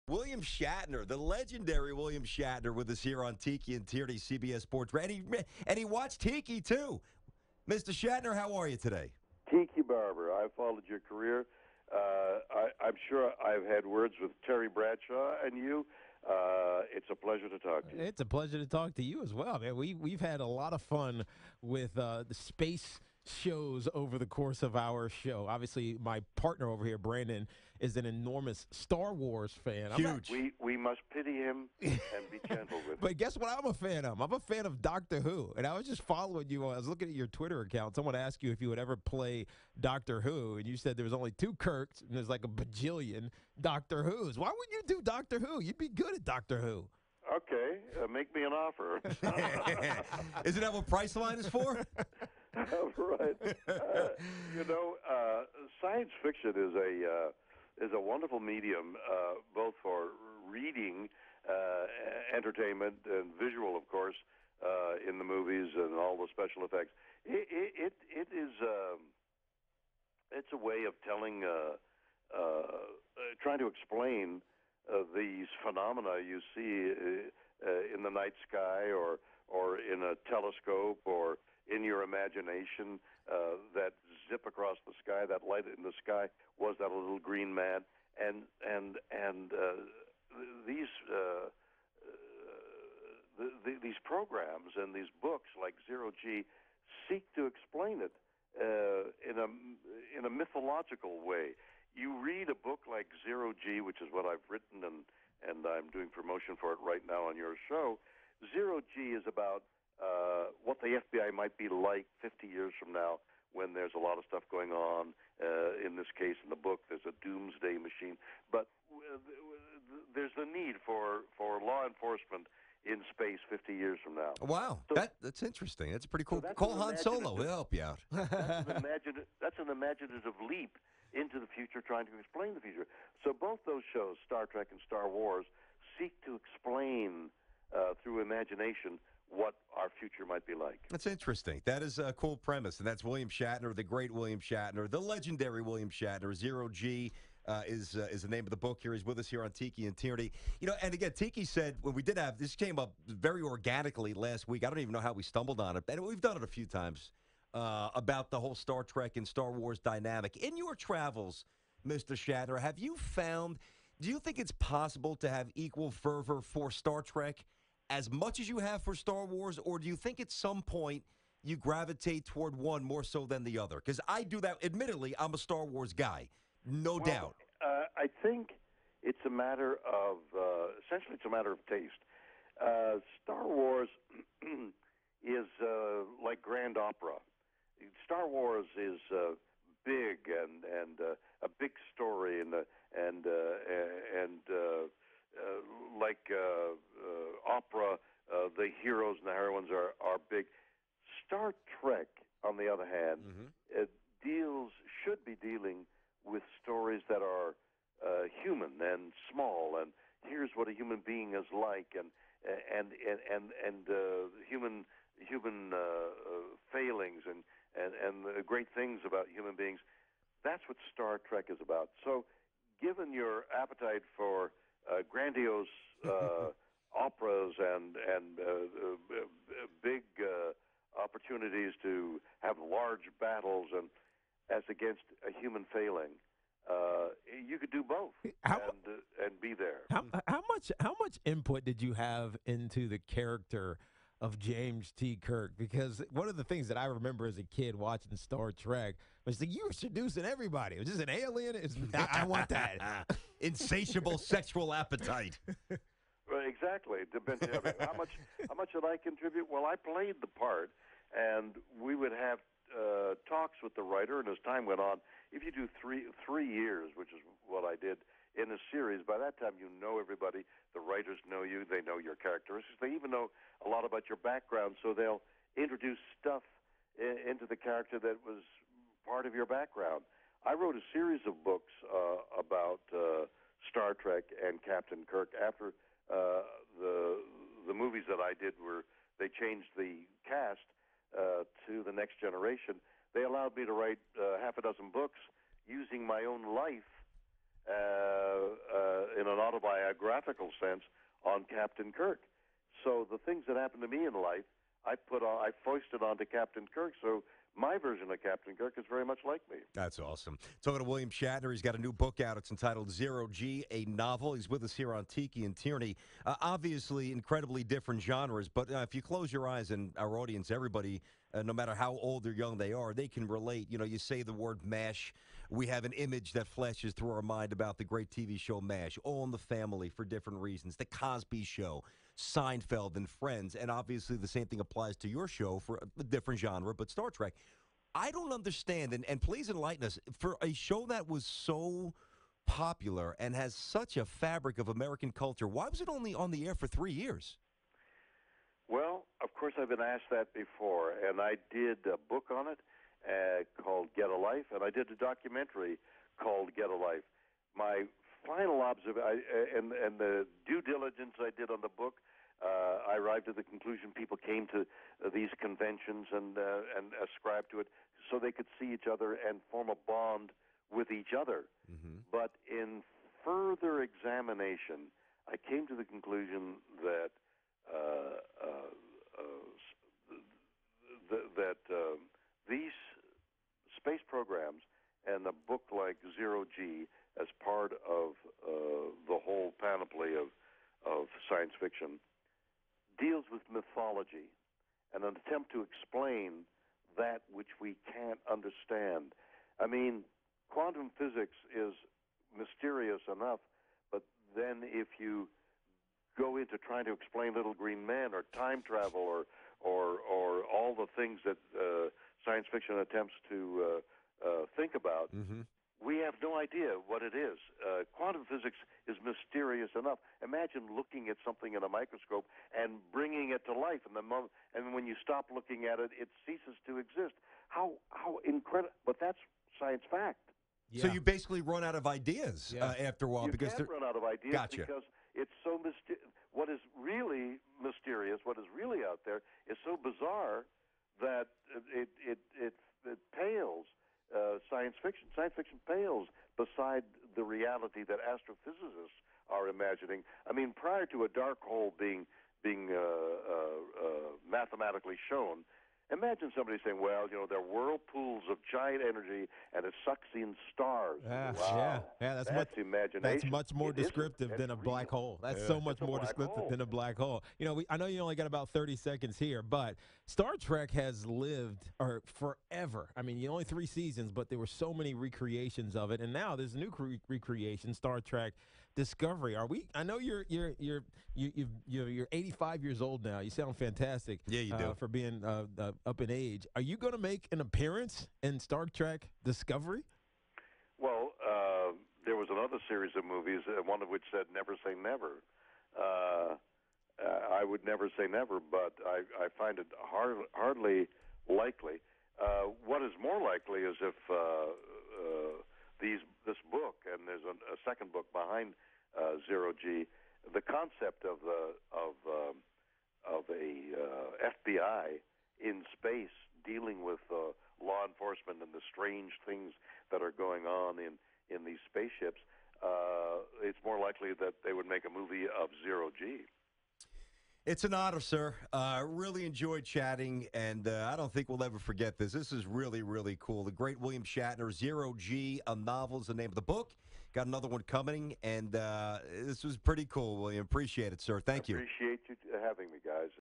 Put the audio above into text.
William Shatner, the legendary William Shatner, with us here on Tiki and Tierney, CBS Sports. And he watched Tiki, too. Mr. Shatner, how are you today? Tiki Barber, I've followed your career. I'm sure I've had words with Terry Bradshaw and you. It's a pleasure to talk to you. It's a pleasure to talk to you as well, man. We've had a lot of fun with the space shows over the course of our show. Obviously, my partner over here, Brandon, is an enormous Star Wars fan. Huge. We must pity him and be gentle with him. But guess what I'm a fan of? I'm a fan of Doctor Who. And I was just following you. I was looking at your Twitter account. Someone asked you if you would ever play Doctor Who, and you said there was only 2 Kirks, and there's like a bajillion Doctor Whos. Why wouldn't you do Doctor Who? You'd be good at Doctor Who. Okay, make me an offer. Isn't that what Priceline is for? Right. Science fiction is a wonderful medium, both for reading, entertainment, and visual, of course, in the movies and all the special effects. It is it's a way of telling, trying to explain these phenomena you see in the night sky, or in a telescope, or in your imagination, that zip across the sky, that light in the sky, was that a little green man? And these programs and these books like Zero G seek to explain it in a mythological way. You read a book like Zero G, which is what I've written, and I'm doing promotion for it right now on your show. Zero G is about what the FBI might be like 50 years from now, when there's a lot of stuff going on. In this case, in the book, there's a doomsday machine. But there's the need for law enforcement in space 50 years from now. Wow, So, that's interesting. That's pretty cool. So that's Call an Han Solo. imaginative- He'll help you out. That's an imaginative leap into the future, trying to explain the future. So both those shows, Star Trek and Star Wars, seek to explain through imagination what our future might be like. That's interesting. That is a cool premise, and that's William Shatner, the great William Shatner, the legendary William Shatner. Zero G is the name of the book. Here, he's with us here on Tiki and Tierney. And again, Tiki said when we did have this, came up very organically last week. I don't even know how we stumbled on it, and we've done it a few times about the whole Star Trek and Star Wars dynamic. In your travels, Mr. Shatner, have you found? Do you think it's possible to have equal fervor for Star Trek as much as you have for Star Wars, or do you think at some point you gravitate toward one more so than the other? Because I do that. Admittedly, I'm a Star Wars guy, no doubt. I think it's a matter of, essentially it's a matter of taste. Star Wars is like grand opera. Star Wars is big and a big story, and like opera, the heroes and the heroines are big. Star Trek, on the other hand, should be dealing with stories that are human and small, and here's what a human being is like, and human failings and the great things about human beings. That's what Star Trek is about. So, given your appetite for grandiose operas and big opportunities to have large battles and as against a human failing, you could do both and be there. How much input did you have into the character of James T. Kirk? Because one of the things that I remember as a kid watching Star Trek was that you were seducing everybody. It was just an alien. I want that. Insatiable sexual appetite. Well, exactly. Depends. How much did I contribute? Well, I played the part, and we would have talks with the writer. And as time went on, if you do three years, which is what I did in a series, by that time you know everybody. The writers know you. They know your characteristics. They even know a lot about your background, so they'll introduce stuff into the character that was part of your background. I wrote a series of books about Star Trek and Captain Kirk. After the movies that I did they changed the cast to the Next Generation. They allowed me to write half a dozen books using my own life in an autobiographical sense, on Captain Kirk. So the things that happened to me in life, I foisted onto Captain Kirk. So my version of Captain Kirk is very much like me. That's awesome. Talking to William Shatner, he's got a new book out. It's entitled Zero G, a novel. He's with us here on Tiki and Tierney. Obviously, incredibly different genres, but if you close your eyes, and our audience, everybody, no matter how old or young they are, they can relate. You know, you say the word MASH, we have an image that flashes through our mind about the great TV show MASH, All in the Family for different reasons, The Cosby Show, Seinfeld, and Friends, and obviously the same thing applies to your show for a different genre, but Star Trek. I don't understand, and please enlighten us, for a show that was so popular and has such a fabric of American culture, why was it only on the air for 3 years? Well, of course, I've been asked that before, and I did a book on it called Get a Life, and I did a documentary called Get a Life. My final observation, and the due diligence I did on the book, I arrived at the conclusion people came to these conventions and ascribed to it so they could see each other and form a bond with each other. Mm-hmm. But in further examination, I came to the conclusion that these space programs and a book like Zero G as part of the whole panoply of science fiction deals with mythology and an attempt to explain that which we can't understand. I mean, quantum physics is mysterious enough, but then if you go into trying to explain Little Green Men or time travel or all the things that science fiction attempts to think about, mm-hmm. we have no idea what it is. Quantum physics is mysterious enough. Imagine looking at something in a microscope and bringing it to life, and when you stop looking at it, it ceases to exist. How incredible! But that's science fact. Yeah. So you basically run out of ideas after a while. You can't run out of ideas because it's so mysterious. What is really mysterious, what is really out there, is so bizarre that it pales. Science fiction. Science fiction pales beside the reality that astrophysicists are imagining. I mean, prior to a dark hole being mathematically shown, imagine somebody saying, well, you know, there are whirlpools of giant energy and it sucks in stars. Wow. Yeah, that's imagination. That's much more descriptive than a black hole. That's so much more descriptive than a black hole. You know, I know you only got about 30 seconds here, but Star Trek has lived forever. I mean, only 3 seasons, but there were so many recreations of it, and now there's a new recreation, Star Trek Discovery. I know you're 85 years old now. You sound fantastic. Yeah, you do. For being up in age. Are you going to make an appearance in Star Trek Discovery? Well, there was another series of movies, one of which said "Never Say Never." I would never say never, but I find it hardly likely. What is more likely is if this book, and there's a second book behind Zero G, the concept of a FBI in space dealing with law enforcement and the strange things that are going on in these spaceships, it's more likely that they would make a movie of Zero G. It's an honor, sir. Really enjoyed chatting, and I don't think we'll ever forget this. This is really, really cool. The great William Shatner, Zero G, a novel is the name of the book. Got another one coming, and this was pretty cool, William. Appreciate it, sir. Thank you. Appreciate you having me, guys.